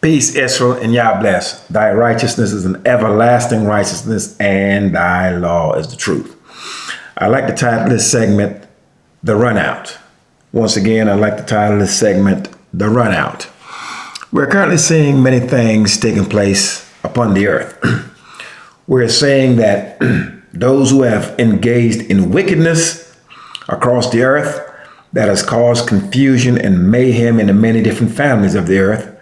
Peace, Israel, and Yah bless. Thy righteousness is an everlasting righteousness, and thy law is the truth. I like to title this segment, The Runout. Once again, I like to title this segment, The Runout. We're currently seeing many things taking place upon the earth. We're saying that those who have engaged in wickedness across the earth that has caused confusion and mayhem in the many different families of the earth,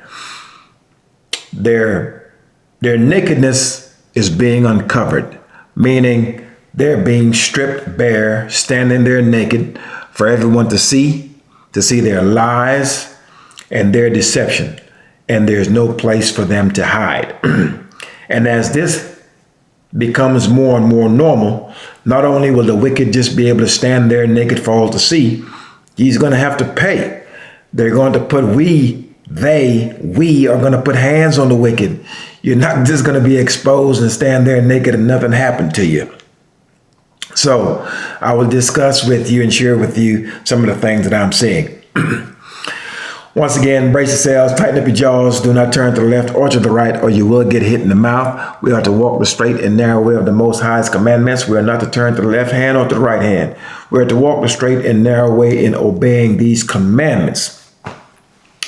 their nakedness is being uncovered, meaning they're being stripped bare, standing there naked for everyone to see their lies and their deception, and there's no place for them to hide. And as this becomes more and more normal, not only will the wicked just be able to stand there naked for all to see, he's going to have to pay. They're going to put we are going to put hands on the wicked. You're not just going to be exposed and stand there naked and nothing happened to you. So I will discuss with you and share with you some of the things that I'm seeing. Once again, brace yourselves, tighten up your jaws, do not turn to the left or to the right, or you will get hit in the mouth. We are to walk the straight and narrow way of the Most High's commandments. We are not to turn to the left hand or to the right hand. We are to walk the straight and narrow way in obeying these commandments.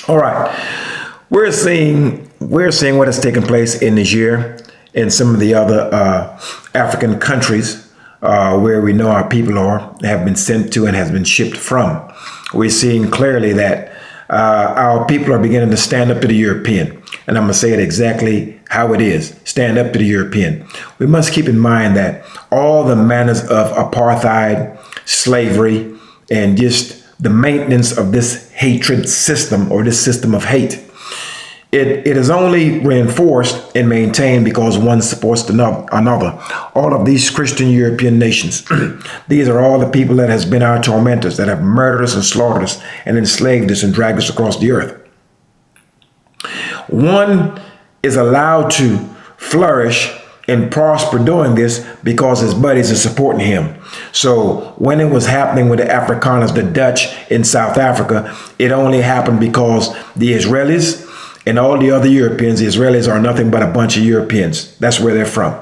All right, we're seeing what has taken place in Niger and some of the other African countries where we know our people have been sent to and has been shipped from. We're seeing clearly that our people are beginning to stand up to the European, and I'm going to say it exactly how it is. Stand up to the European. We must keep in mind that all the manners of apartheid, slavery, and just the maintenance of this hatred system, or this system of hate, it is only reinforced and maintained because one supports another. All of these Christian European nations, these are all the people that has been our tormentors, that have murdered us and slaughtered us and enslaved us and dragged us across the earth. One is allowed to flourish and prosper doing this because his buddies are supporting him. So when it was happening with the Afrikaners, the Dutch in South Africa, it only happened because the Israelis and all the other Europeans, the Israelis are nothing but a bunch of Europeans. That's where they're from.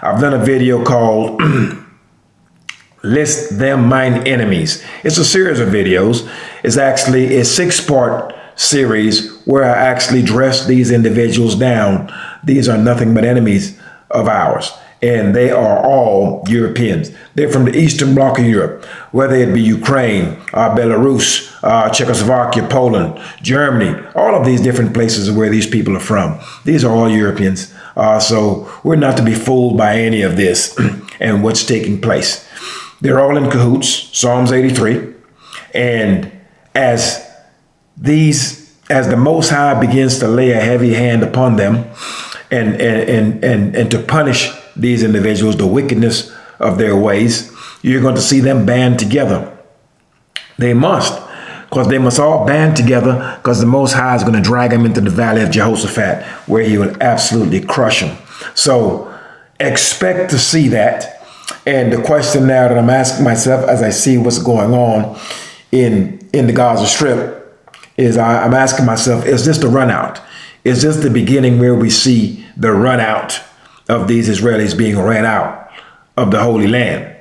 I've done a video called List Them Mine Enemies. It's a series of videos. It's actually a 6-part series where I actually dress these individuals down. These are nothing but enemies of ours, and they are all Europeans. They're from the Eastern Bloc of Europe, whether it be Ukraine, Belarus, Czechoslovakia, Poland, Germany, all of these different places where these people are from. These are all Europeans. So we're not to be fooled by any of this and what's taking place. They're all in cahoots, Psalms 83. And as the Most High begins to lay a heavy hand upon them, and to punish these individuals, the wickedness of their ways, you're going to see them band together. They must, because they must all band together, because the Most High is going to drag them into the valley of Jehoshaphat, where he will absolutely crush them. So expect to see that. And the question now that I'm asking myself as I see what's going on in the Gaza Strip is I'm asking myself, is this the run out? Is this the beginning where we see the run out of these Israelis being ran out of the Holy Land?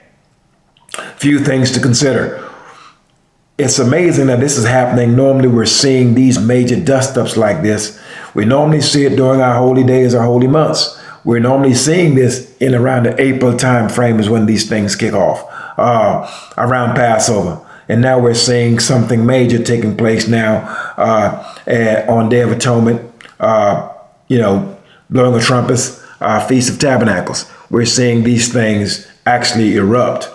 Few things to consider. It's amazing that this is happening. Normally we're seeing these major dust-ups like this. We normally see it during our holy days, our holy months. We're normally seeing this in around the April time frame is when these things kick off, around Passover. And now we're seeing something major taking place now on Day of Atonement, blowing of trumpets, Feast of Tabernacles. We're seeing these things actually erupt.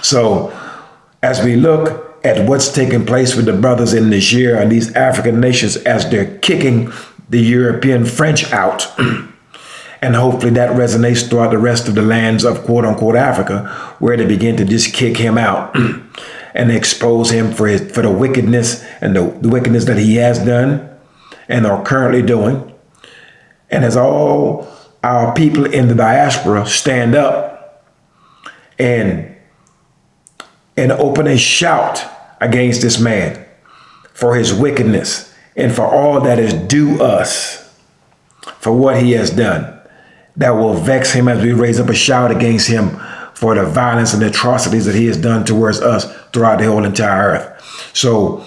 So as we look at what's taking place with the brothers in Niger and these African nations as they're kicking the European French out, and hopefully that resonates throughout the rest of the lands of quote unquote Africa, where they begin to just kick him out and expose him for the wickedness and the wickedness that he has done and are currently doing. And as all our people in the diaspora stand up and open a shout against this man for his wickedness and for all that is due us for what he has done, that will vex him as we raise up a shout against him for the violence and atrocities that he has done towards us throughout the whole entire earth. So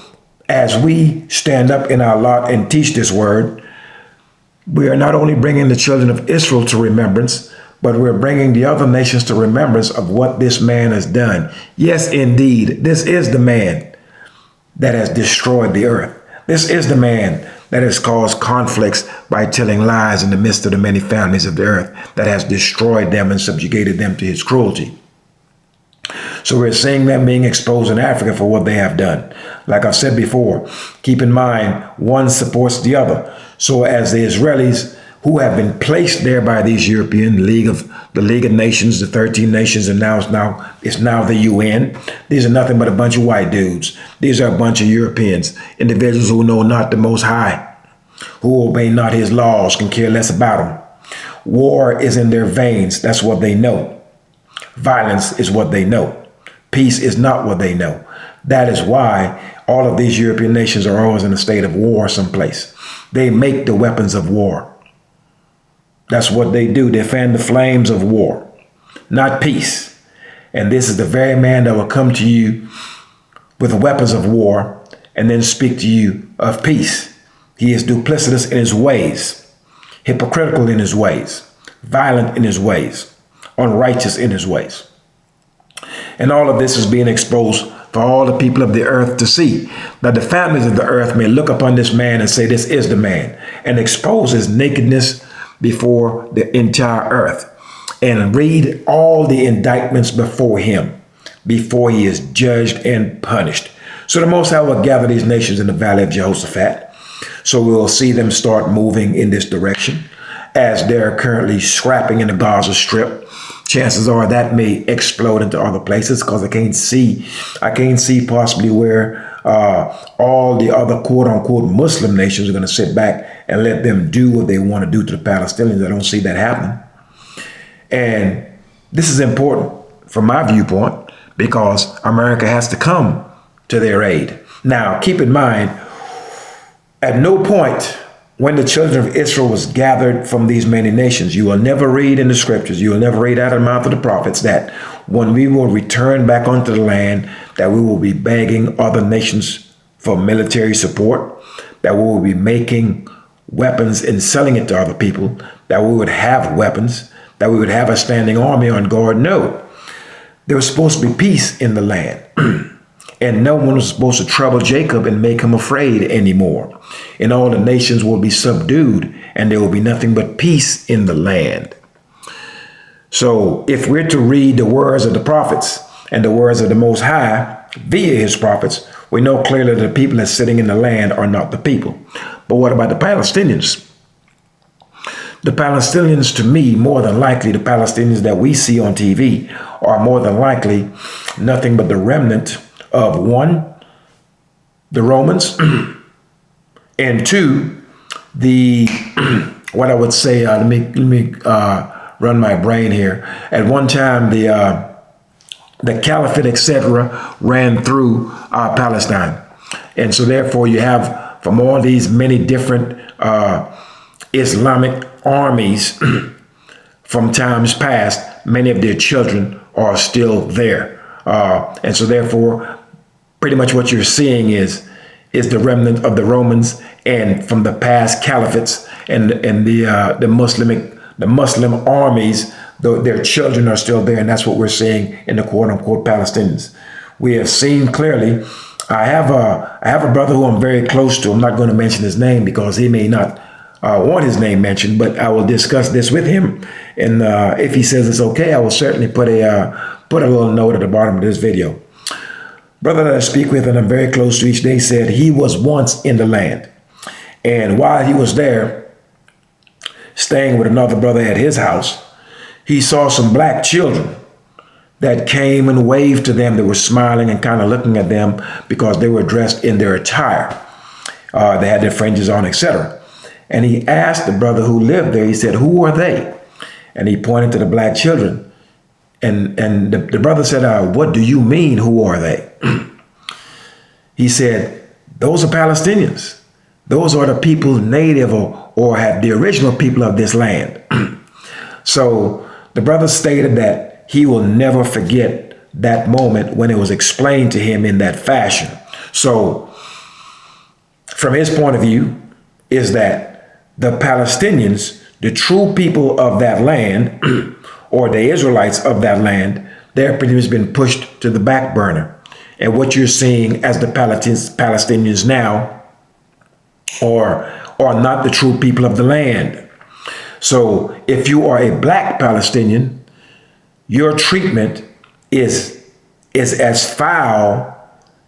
as we stand up in our lot and teach this word, we are not only bringing the children of Israel to remembrance, but we're bringing the other nations to remembrance of what this man has done. Yes, indeed, this is the man that has destroyed the earth. This is the man that has caused conflicts by telling lies in the midst of the many families of the earth, that has destroyed them and subjugated them to his cruelty. So we're seeing them being exposed in Africa for what they have done. Like I've said before, keep in mind, one supports the other. So as the Israelis, who have been placed there by these European League of Nations, the 13 nations, and it's now the UN. These are nothing but a bunch of white dudes. These are a bunch of Europeans, individuals who know not the Most High, who obey not his laws, can care less about them. War is in their veins. That's what they know. Violence is what they know. Peace is not what they know. That is why all of these European nations are always in a state of war someplace. They make the weapons of war. That's what they do. They fan the flames of war, not peace. And this is the very man that will come to you with the weapons of war and then speak to you of peace. He is duplicitous in his ways, hypocritical in his ways, violent in his ways, unrighteous in his ways. And all of this is being exposed for all the people of the earth to see, that the families of the earth may look upon this man and say, this is the man, and expose his nakedness before the entire earth, and read all the indictments before him, before he is judged and punished. So the Most High will gather these nations in the valley of Jehoshaphat. So we will see them start moving in this direction, as they're currently scrapping in the Gaza Strip. Chances are that may explode into other places, because I can't see possibly where all the other quote-unquote Muslim nations are going to sit back and let them do what they want to do to the Palestinians. I don't see that happening. And this is important from my viewpoint, because America has to come to their aid. Now, keep in mind, at no point when the children of Israel was gathered from these many nations, you will never read in the scriptures, you will never read out of the mouth of the prophets, that when we will return back onto the land, that we will be begging other nations for military support, that we will be making weapons and selling it to other people, that we would have weapons, that we would have a standing army on guard. No, there was supposed to be peace in the land. And no one was supposed to trouble Jacob and make him afraid anymore. And all the nations will be subdued, and there will be nothing but peace in the land. So if we're to read the words of the prophets and the words of the Most High via his prophets, we know clearly that the people that's sitting in the land are not the people. But what about the Palestinians? The Palestinians, to me, more than likely, the Palestinians that we see on TV are more than likely nothing but the remnant of, one, the Romans, and two, the what I would say, let me run my brain here. At one time, the Caliphate, etc., ran through Palestine, and so therefore you have from all these many different Islamic armies from times past, many of their children are still there, and so therefore, pretty much what you're seeing is the remnant of the Romans and from the past caliphates and the Muslim armies. Their children are still there, and that's what we're seeing in the quote-unquote Palestinians. We have seen clearly. I have a brother who I'm very close to. I'm not going to mention his name because he may not want his name mentioned, but I will discuss this with him. And if he says it's okay, I will certainly put a little note at the bottom of this video. Brother that I speak with and I'm very close to each day said he was once in the land. And while he was there, staying with another brother at his house, he saw some black children that came and waved to them. They were smiling and kind of looking at them because they were dressed in their attire. They had their fringes on, etc. And he asked the brother who lived there, he said, "Who are they?" And he pointed to the black children. And the brother said, "What do you mean, who are they?" He said, "Those are Palestinians. Those are the people native or have the original people of this land. So the brother stated that he will never forget that moment when it was explained to him in that fashion. So from his point of view is that the Palestinians, the true people of that land, or the Israelites of that land, they're pretty much been pushed to the back burner. And what you're seeing as the Palestinians now are not the true people of the land. So if you are a black Palestinian, your treatment is as foul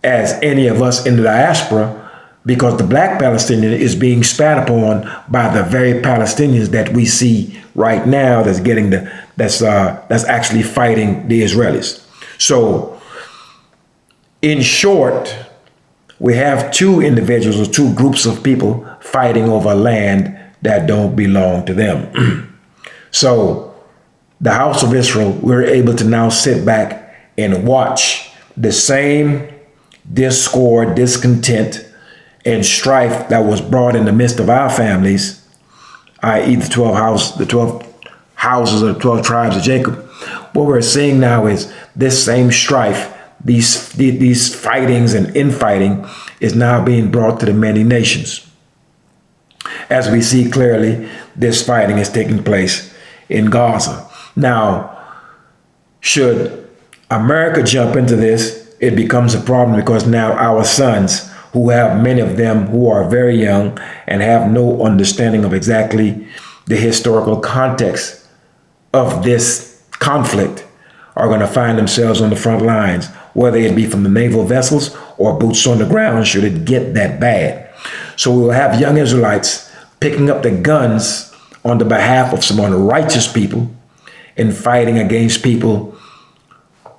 as any of us in the diaspora, because the black Palestinian is being spat upon by the very Palestinians that we see right now that's actually fighting the Israelis. So in short, we have two individuals or two groups of people fighting over land that don't belong to them. So the House of Israel, we're able to now sit back and watch the same discord, discontent, and strife that was brought in the midst of our families, i.e. the 12 houses of the 12 tribes of Jacob. What we're seeing now is this same strife, these fightings and infighting is now being brought to the many nations. As we see clearly, this fighting is taking place in Gaza. Now, should America jump into this, it becomes a problem, because now our sons, who have many of them who are very young and have no understanding of exactly the historical context of this conflict, are going to find themselves on the front lines, whether it be from the naval vessels or boots on the ground should it get that bad. So we will have young Israelites picking up the guns on the behalf of some unrighteous people and fighting against people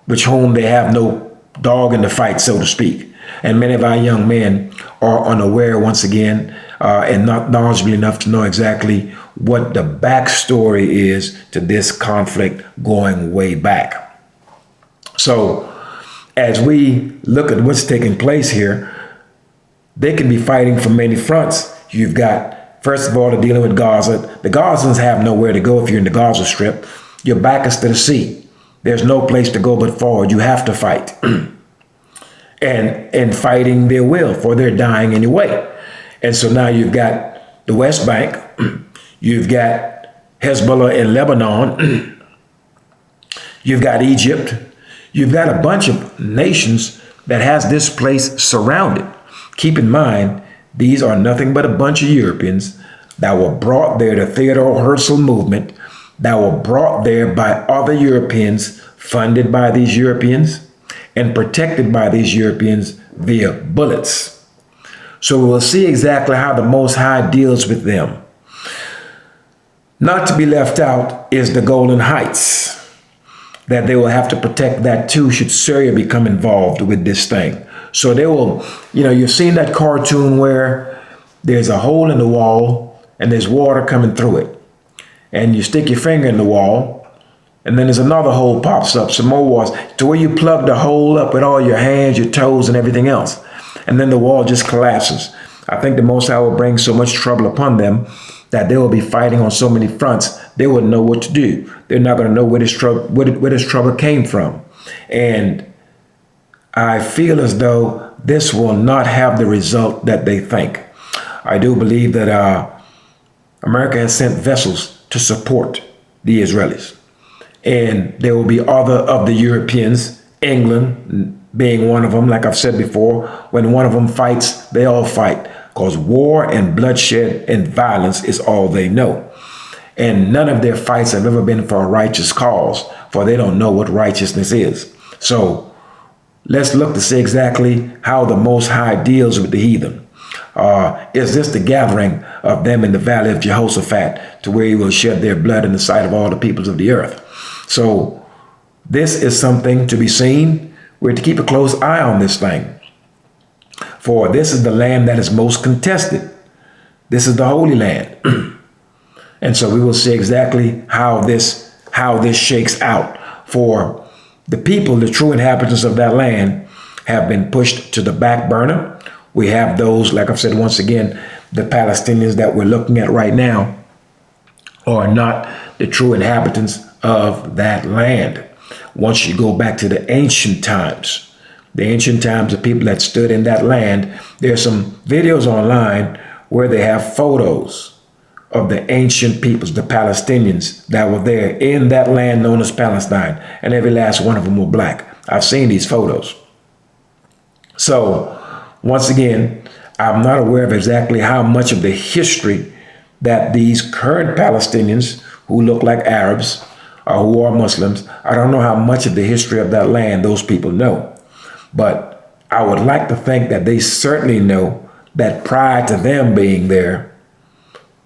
which whom they have no dog in the fight, so to speak. And many of our young men are unaware, once again, and not knowledgeable enough to know exactly what the backstory is to this conflict going way back. So as we look at what's taking place here, they can be fighting from many fronts. You've got, first of all, they're dealing with Gaza. The Gazans have nowhere to go if you're in the Gaza Strip. Your back is to the sea. There's no place to go but forward. You have to fight. and fighting their will, for they're dying anyway. And so now you've got the West Bank. You've got Hezbollah in Lebanon. You've got Egypt. You've got a bunch of nations that has this place surrounded. Keep in mind, these are nothing but a bunch of Europeans that were brought there, the Theodore Herzl movement, that were brought there by other Europeans, funded by these Europeans, and protected by these Europeans via bullets. So we will see exactly how the Most High deals with them. Not to be left out is the Golan Heights, that they will have to protect that too should Syria become involved with this thing. So they will, you've seen that cartoon where there's a hole in the wall and there's water coming through it. And you stick your finger in the wall, and then there's another hole pops up, some more walls, to where you plug the hole up with all your hands, your toes, and everything else. And then the wall just collapses. I think the Most High will bring so much trouble upon them that they will be fighting on so many fronts, they wouldn't know what to do. They're not going to know where this trouble came from. And I feel as though this will not have the result that they think. I do believe that America has sent vessels to support the Israelis. And there will be other of the Europeans, England being one of them. Like I've said before, when one of them fights, they all fight, because war and bloodshed and violence is all they know. And none of their fights have ever been for a righteous cause, for they don't know what righteousness is. So let's look to see exactly how the Most High deals with the heathen. Is this the gathering of them in the valley of Jehoshaphat, to where he will shed their blood in the sight of all the peoples of the earth? So this is something to be seen. We're to keep a close eye on this thing. For this is the land that is most contested. This is the Holy Land. And so we will see exactly how this shakes out. For the people, the true inhabitants of that land, have been pushed to the back burner, We have those, like I've said once again, the Palestinians that we're looking at right now are not the true inhabitants of that land. Once you go back to the ancient times of people that stood in that land, there's some videos online where they have photos of the ancient peoples, the Palestinians that were there in that land known as Palestine, and every last one of them were black. I've seen these photos. So, once again, I'm not aware of exactly how much of the history that these current Palestinians who look like Arabs or who are Muslims, I don't know how much of the history of that land those people know. But I would like to think that they certainly know that prior to them being there,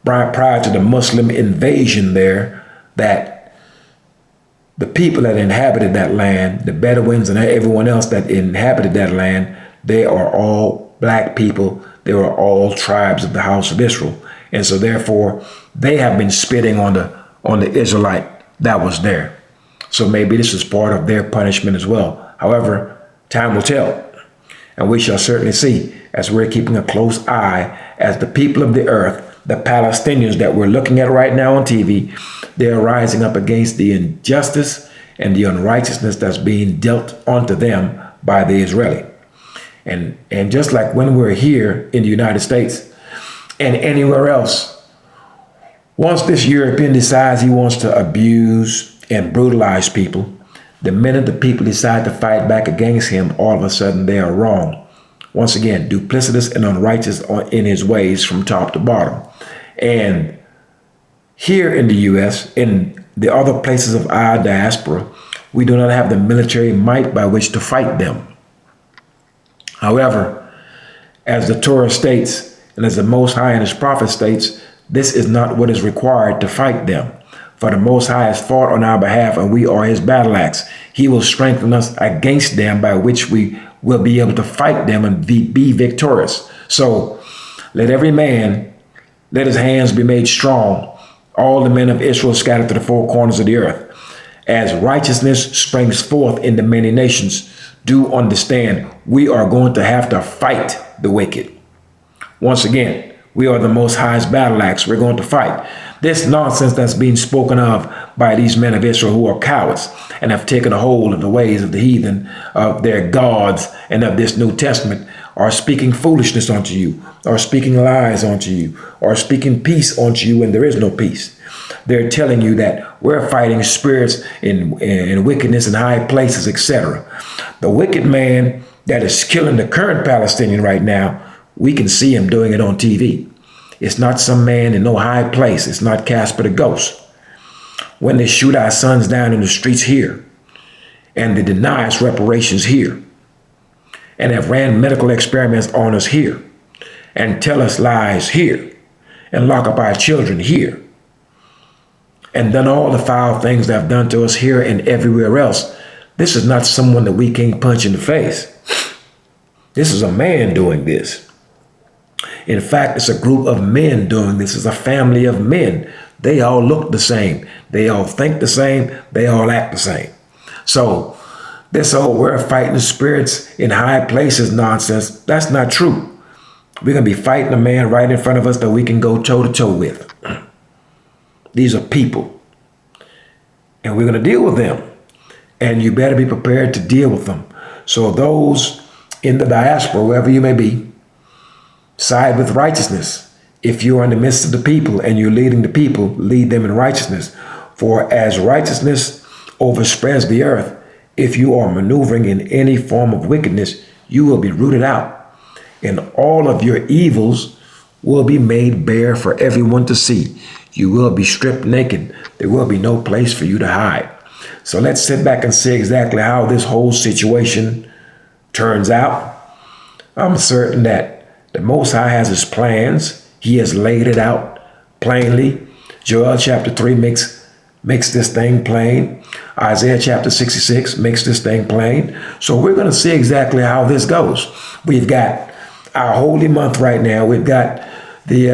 prior to the Muslim invasion there, that the people that inhabited that land, the Bedouins and everyone else that inhabited that land, they are all black people. They are all tribes of the house of Israel. And so therefore, they have been spitting on the Israelite that was there. So maybe this is part of their punishment as well. However, time will tell. And we shall certainly see, as we're keeping a close eye, as the people of the earth, the Palestinians that we're looking at right now on TV, they're rising up against the injustice and the unrighteousness that's being dealt onto them by the Israeli. And just like when we're here in the United States and anywhere else, once this European decides he wants to abuse and brutalize people, the minute the people decide to fight back against him, all of a sudden they are wrong. Once again, duplicitous and unrighteous in his ways from top to bottom. And here in the U.S., in the other places of our diaspora, we do not have the military might by which to fight them. However, as the Torah states, and as the Most High and His prophet states, this is not what is required to fight them. For the Most High has fought on our behalf, and we are His battle axe. He will strengthen us against them, by which we will be able to fight them and be victorious. So let every man, let his hands be made strong, all the men of Israel scattered to the four corners of the earth. As righteousness springs forth in the many nations, do understand we are going to have to fight the wicked. Once again, we are the Most High's battle axe. We're going to fight this nonsense that's being spoken of by these men of Israel who are cowards and have taken a hold of the ways of the heathen, of their gods, and of this New Testament, are speaking foolishness unto you, are speaking lies unto you, are speaking peace unto you, and there is no peace. They're telling you that we're fighting spirits in wickedness in high places, etc. The wicked man that is killing the current Palestinian right now, we can see him doing it on TV. It's not some man in no high place. It's not Casper the Ghost. When they shoot our sons down in the streets here, and they deny us reparations here, and have ran medical experiments on us here, and tell us lies here, and lock up our children here, and done all the foul things that have done to us here and everywhere else, this is not someone that we can't punch in the face. This is a man doing this. In fact, it's a group of men doing this. It's a family of men. They all look the same. They all think the same. They all act the same. So this whole we're fighting spirits in high places nonsense, that's not true. We're going to be fighting a man right in front of us that we can go toe to toe with. These are people. And we're going to deal with them. And you better be prepared to deal with them. So those in the diaspora, wherever you may be, side with righteousness. If you are in the midst of the people and you're leading the people, lead them in righteousness. For as righteousness overspreads the earth, if you are maneuvering in any form of wickedness, you will be rooted out. And all of your evils will be made bare for everyone to see. You will be stripped naked. There will be no place for you to hide. So let's sit back and see exactly how this whole situation turns out. I'm certain that the Most High has His plans. He has laid it out plainly. Joel chapter 3 makes this thing plain. Isaiah chapter 66 makes this thing plain. So we're going to see exactly how this goes. We've got our holy month right now. We've got the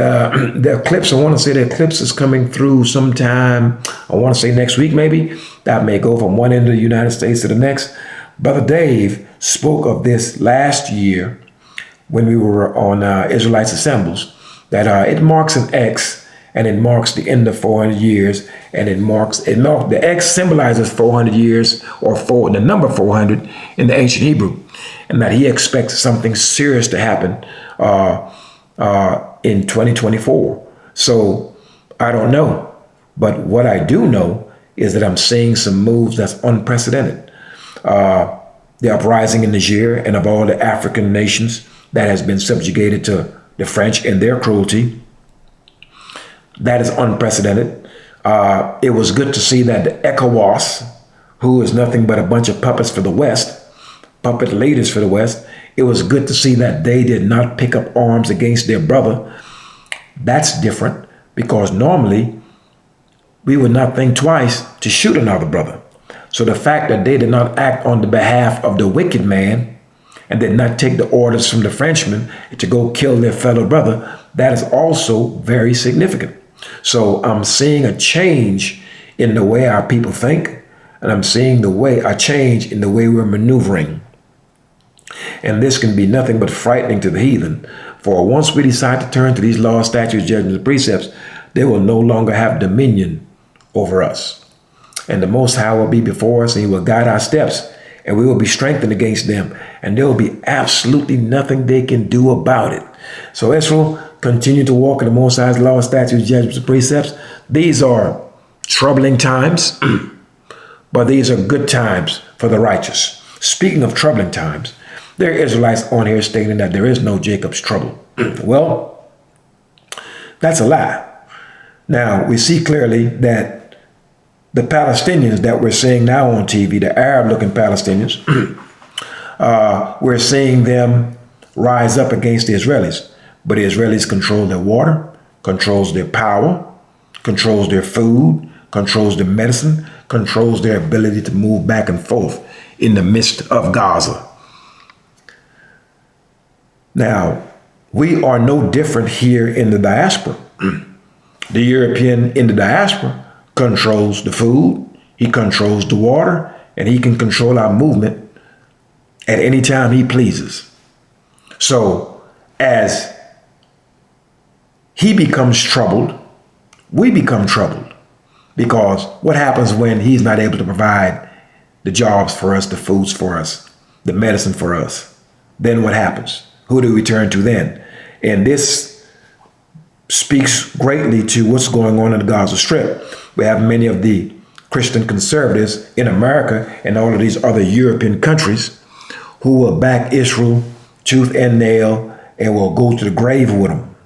eclipse. I want to say the eclipse is coming through sometime, I want to say next week maybe. That may go from one end of the United States to the next. Brother Dave spoke of this last year when we were on Israelites Assembles, that it marks an X, and it marks the end of 400 years, and the X symbolizes 400 years, or the number 400 in the ancient Hebrew, and that he expects something serious to happen in 2024. So I don't know, but what I do know is that I'm seeing some moves that's unprecedented. The uprising in Niger and of all the African nations that has been subjugated to the French and their cruelty, that is unprecedented. It was good to see that the ECOWAS, who is nothing but a bunch of puppets for the West, puppet leaders for the West, it was good to see that they did not pick up arms against their brother. That's different, because normally we would not think twice to shoot another brother. So the fact that they did not act on the behalf of the wicked man and did not take the orders from the Frenchman to go kill their fellow brother, that is also very significant. So I'm seeing a change in the way our people think, and I'm seeing a change in the way we're maneuvering. And this can be nothing but frightening to the heathen. For once we decide to turn to these laws, statutes, judgments, and precepts, they will no longer have dominion over us. And the Most High will be before us, and he will guide our steps, and we will be strengthened against them. And there will be absolutely nothing they can do about it. So Israel, continue to walk in the Most High's laws, statutes, judgments, and precepts. These are troubling times, but these are good times for the righteous. Speaking of troubling times, there are Israelites on here stating that there is no Jacob's trouble. Well, that's a lie. Now, we see clearly that the Palestinians that we're seeing now on TV, the Arab-looking Palestinians, we're seeing them rise up against the Israelis. But the Israelis control their water, controls their power, controls their food, controls their medicine, controls their ability to move back and forth in the midst of Gaza. Now, we are no different here in the diaspora. The European in the diaspora controls the food, he controls the water, and he can control our movement at any time he pleases. So as he becomes troubled, we become troubled, because what happens when he's not able to provide the jobs for us, the foods for us, the medicine for us? Then what happens? Who do we turn to then? And this speaks greatly to what's going on in the Gaza Strip. We have many of the Christian conservatives in America and all of these other European countries who will back Israel tooth and nail and will go to the grave with them.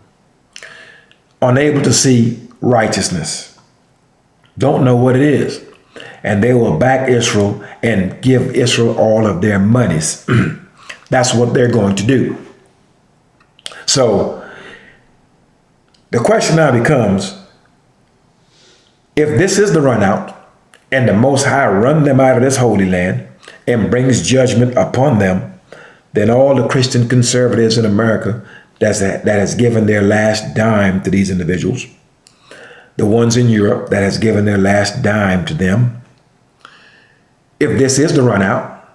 Unable to see righteousness. Don't know what it is. And they will back Israel and give Israel all of their monies. That's what they're going to do. So the question now becomes, if this is the run out and the Most High run them out of this holy land and brings judgment upon them, then all the Christian conservatives in America that has given their last dime to these individuals, the ones in Europe that has given their last dime to them, if this is the run out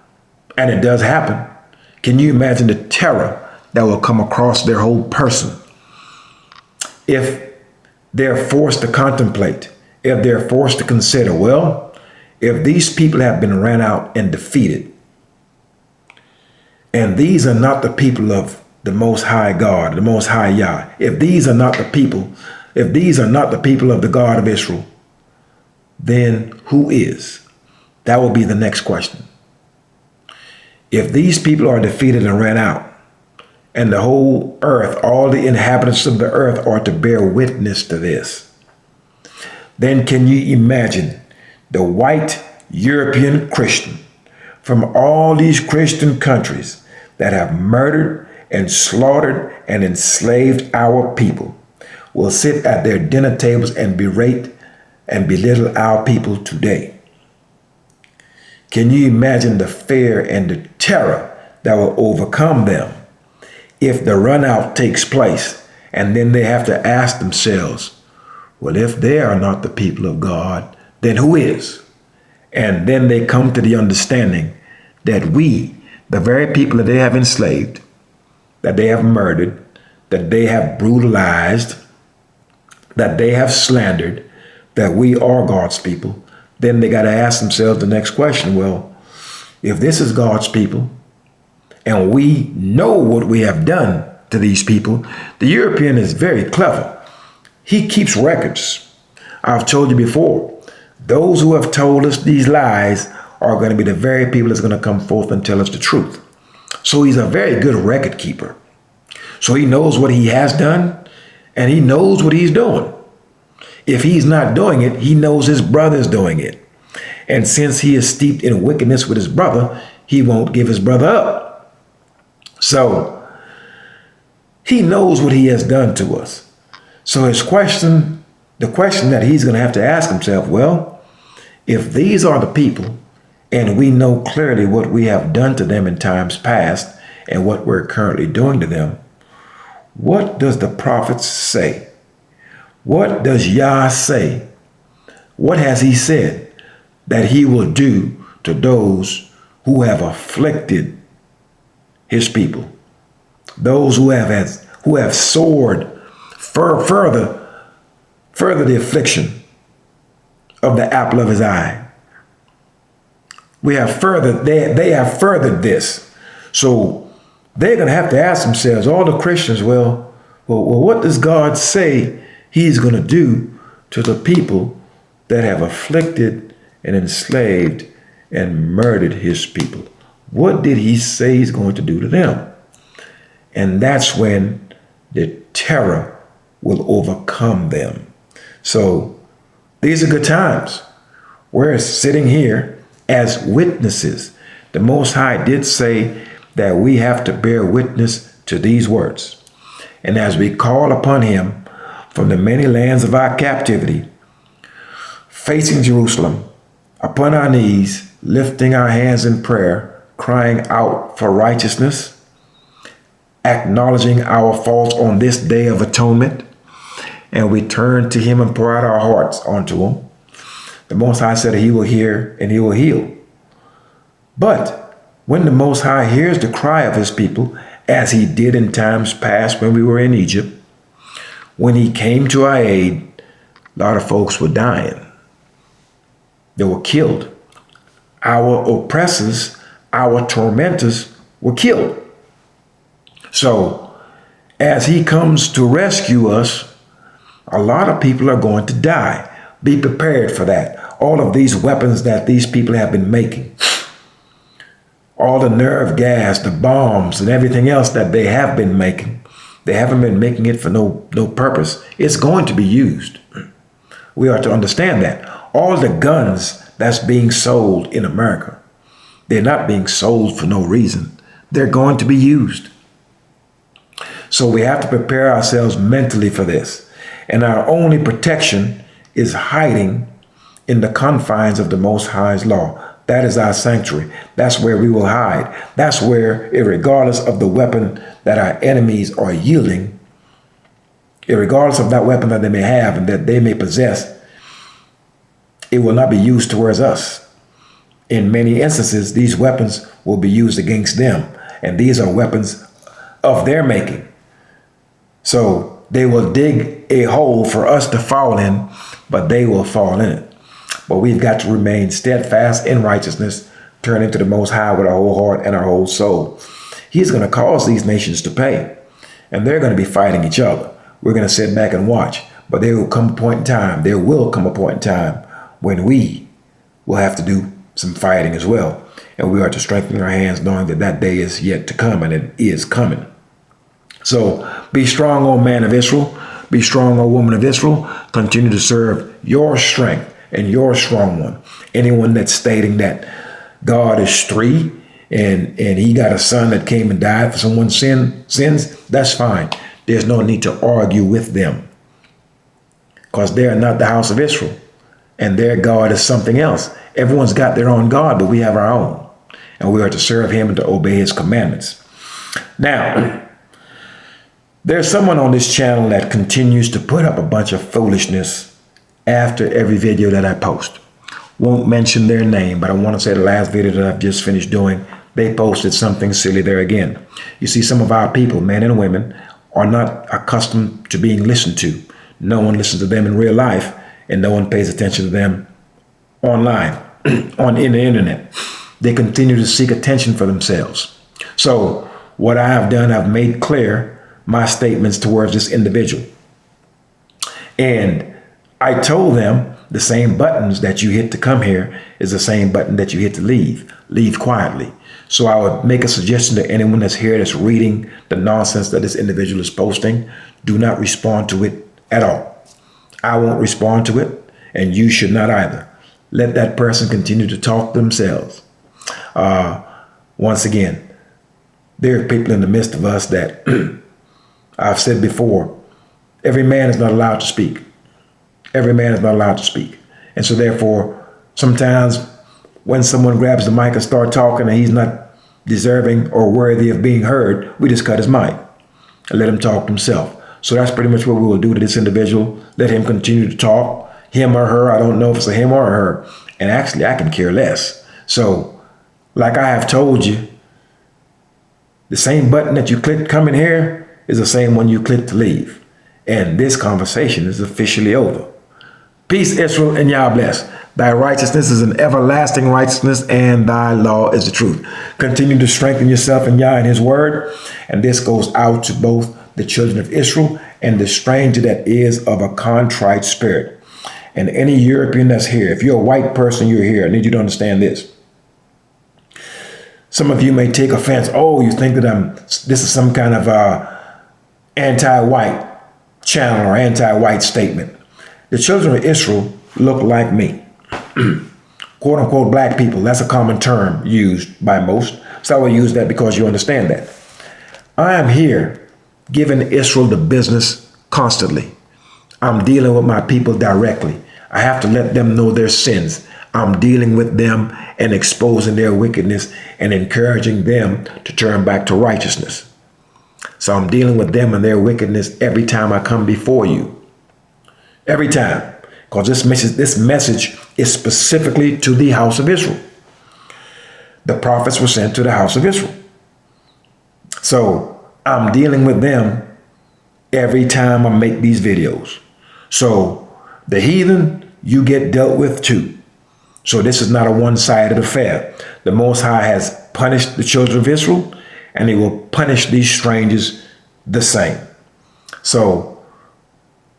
and it does happen, can you imagine the terror that will come across their whole person if they're forced to contemplate, if they're forced to consider, well, if these people have been ran out and defeated, and these are not the people of the Most High God, the Most High Yah, if these are not the people of the God of Israel, then who is? That will be the next question. If these people are defeated and ran out, and the whole earth, all the inhabitants of the earth are to bear witness to this, then can you imagine the white European Christian from all these Christian countries that have murdered and slaughtered and enslaved our people will sit at their dinner tables and berate and belittle our people today? Can you imagine the fear and the terror that will overcome them if the run out takes place, and then they have to ask themselves, well, if they are not the people of God, then who is? And then they come to the understanding that we, the very people that they have enslaved, that they have murdered, that they have brutalized, that they have slandered, that we are God's people, then they got to ask themselves the next question. Well, if this is God's people and we know what we have done to these people, the European is very clever. He keeps records. I've told you before, those who have told us these lies are going to be the very people that's going to come forth and tell us the truth. So he's a very good record keeper. So he knows what he has done and he knows what he's doing. If he's not doing it, he knows his brother's doing it. And since he is steeped in wickedness with his brother, he won't give his brother up. So he knows what he has done to us. So the question that he's going to have to ask himself, well, if these are the people and we know clearly what we have done to them in times past and what we're currently doing to them, what does the prophets say? What does Yah say? What has he said that he will do to those who have afflicted his people? Those who have soared further the affliction of the apple of his eye. They have furthered this. So they're going to have to ask themselves, all the Christians, well, what does God say he's going to do to the people that have afflicted and enslaved and murdered his people? What did he say he's going to do to them? And that's when the terror will overcome them. So these are good times. We're sitting here as witnesses. The Most High did say that we have to bear witness to these words. And as we call upon him from the many lands of our captivity, facing Jerusalem, upon our knees, lifting our hands in prayer, crying out for righteousness, acknowledging our faults on this day of atonement, and we turn to him and pour out our hearts onto him, the Most High said he will hear and he will heal. But when the Most High hears the cry of his people, as he did in times past when we were in Egypt, when he came to our aid, a lot of folks were dying. They were killed. Our oppressors, our tormentors were killed. So as he comes to rescue us, a lot of people are going to die. Be prepared for that. All of these weapons that these people have been making, all the nerve gas, the bombs, and everything else that they have been making, they haven't been making it for no purpose. It's going to be used. We are to understand that. All the guns that's being sold in America, they're not being sold for no reason. They're going to be used. So we have to prepare ourselves mentally for this. And our only protection is hiding in the confines of the Most High's law. That is our sanctuary. That's where we will hide. That's where, regardless of the weapon that our enemies are yielding, regardless of that weapon that they may have and that they may possess, it will not be used towards us. In many instances, these weapons will be used against them. And these are weapons of their making. So they will dig a hole for us to fall in, but they will fall in it. But we've got to remain steadfast in righteousness, turning to the Most High with our whole heart and our whole soul. He's going to cause these nations to pay, and they're going to be fighting each other. We're going to sit back and watch, but there will come a point in time when we will have to do some fighting as well. And we are to strengthen our hands, knowing that that day is yet to come, and it is coming. So be strong, O man of Israel. Be strong, O woman of Israel. Continue to serve your strength and your strong one. Anyone that's stating that God is three and he got a son that came and died for someone's sins, that's fine. There's no need to argue with them, because they are not the house of Israel and their God is something else. Everyone's got their own God, but we have our own, and we are to serve him and to obey his commandments. Now, there's someone on this channel that continues to put up a bunch of foolishness after every video that I post. Won't mention their name, but I want to say the last video that I've just finished doing, they posted something silly there again. You see, some of our people, men and women, are not accustomed to being listened to. No one listens to them in real life, and no one pays attention to them online, in the internet. They continue to seek attention for themselves. So what I have done, I've made clear my statements towards this individual. And I told them the same buttons that you hit to come here is the same button that you hit to leave. Leave quietly. So I would make a suggestion to anyone that's here that's reading the nonsense that this individual is posting. Do not respond to it at all. I won't respond to it, and you should not either. Let that person continue to talk themselves. Once again, there are people in the midst of us that I've said before, every man is not allowed to speak. Every man is not allowed to speak. And so therefore, sometimes when someone grabs the mic and start talking and he's not deserving or worthy of being heard, we just cut his mic and let him talk himself. So that's pretty much what we will do to this individual. Let him continue to talk, him or her. I don't know if it's a him or a her. And actually, I can care less. So like I have told you, the same button that you click come in here is the same one you click to leave. And this conversation is officially over. Peace, Israel, and Yah bless. Thy righteousness is an everlasting righteousness, and thy law is the truth. Continue to strengthen yourself in Yah and his word. And this goes out to both the children of Israel and the stranger that is of a contrite spirit. And any European that's here, if you're a white person, you're here. I need you to understand this. Some of you may take offense. Oh, you think that this is some kind of anti-white channel or anti-white statement. The children of Israel look like me. Quote unquote black people. That's a common term used by most. So I will use that because you understand that. I am here giving Israel the business constantly. I'm dealing with my people directly. I have to let them know their sins. I'm dealing with them and exposing their wickedness and encouraging them to turn back to righteousness. So I'm dealing with them and their wickedness every time I come before you. Every time. Because this message is specifically to the house of Israel. The prophets were sent to the house of Israel. So I'm dealing with them every time I make these videos. So the heathen, you get dealt with too. So this is not a one-sided affair. The Most High has punished the children of Israel, and he will punish these strangers the same. So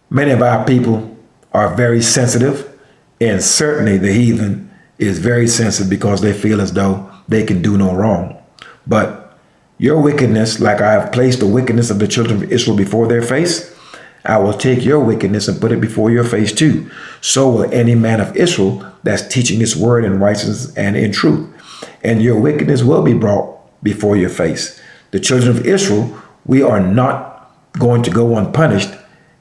many of our people are very sensitive, and certainly the heathen is very sensitive because they feel as though they can do no wrong. But your wickedness, like I have placed the wickedness of the children of Israel before their face, I will take your wickedness and put it before your face too. So will any man of Israel that's teaching this word in righteousness and in truth. And your wickedness will be brought before your face. The children of Israel, we are not going to go unpunished.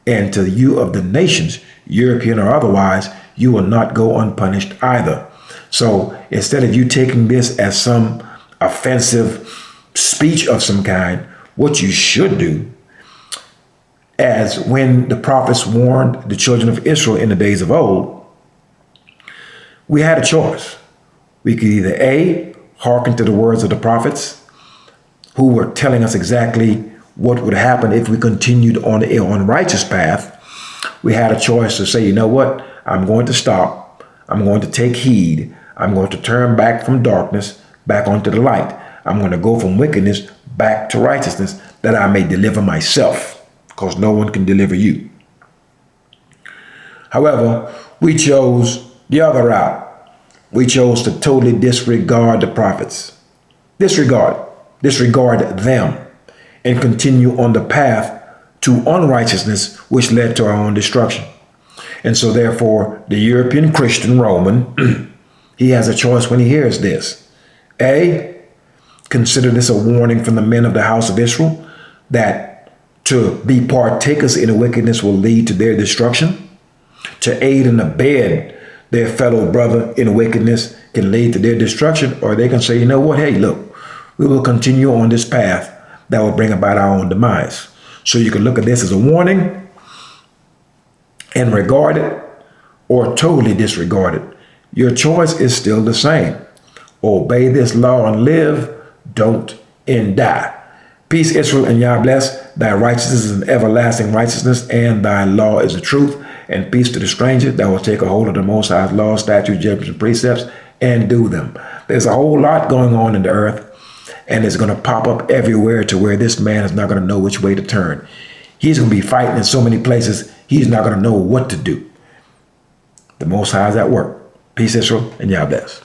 And to you of the nations, European or otherwise, you will not go unpunished either. So instead of you taking this as some offensive speech of some kind, what you should do, as when the prophets warned the children of Israel in the days of old, we had a choice. We could either A, hearken to the words of the prophets who were telling us exactly what would happen if we continued on the unrighteous path. We had a choice to say, you know what? I'm going to stop. I'm going to take heed. I'm going to turn back from darkness back onto the light. I'm going to go from wickedness back to righteousness that I may deliver myself, because no one can deliver you. However, we chose the other route. We chose to totally disregard the prophets. Disregard them and continue on the path to unrighteousness, which led to our own destruction. And so therefore, the European Christian Roman, he has a choice when he hears this. A, consider this a warning from the men of the house of Israel that to be partakers in the wickedness will lead to their destruction. To aid and abet their fellow brother in wickedness can lead to their destruction. Or they can say, you know what? Hey, look, we will continue on this path that will bring about our own demise. So you can look at this as a warning and regard it, or totally disregard it. Your choice is still the same. Obey this law and live, don't and die. Peace, Israel, and Yah bless. Thy righteousness is an everlasting righteousness, and thy law is the truth. And peace to the stranger that will take a hold of the Most High's laws, statutes, judgments, and precepts, and do them. There's a whole lot going on in the earth, and it's going to pop up everywhere to where this man is not going to know which way to turn. He's going to be fighting in so many places, he's not going to know what to do. The Most High is at work. Peace, Israel, and Yah bless.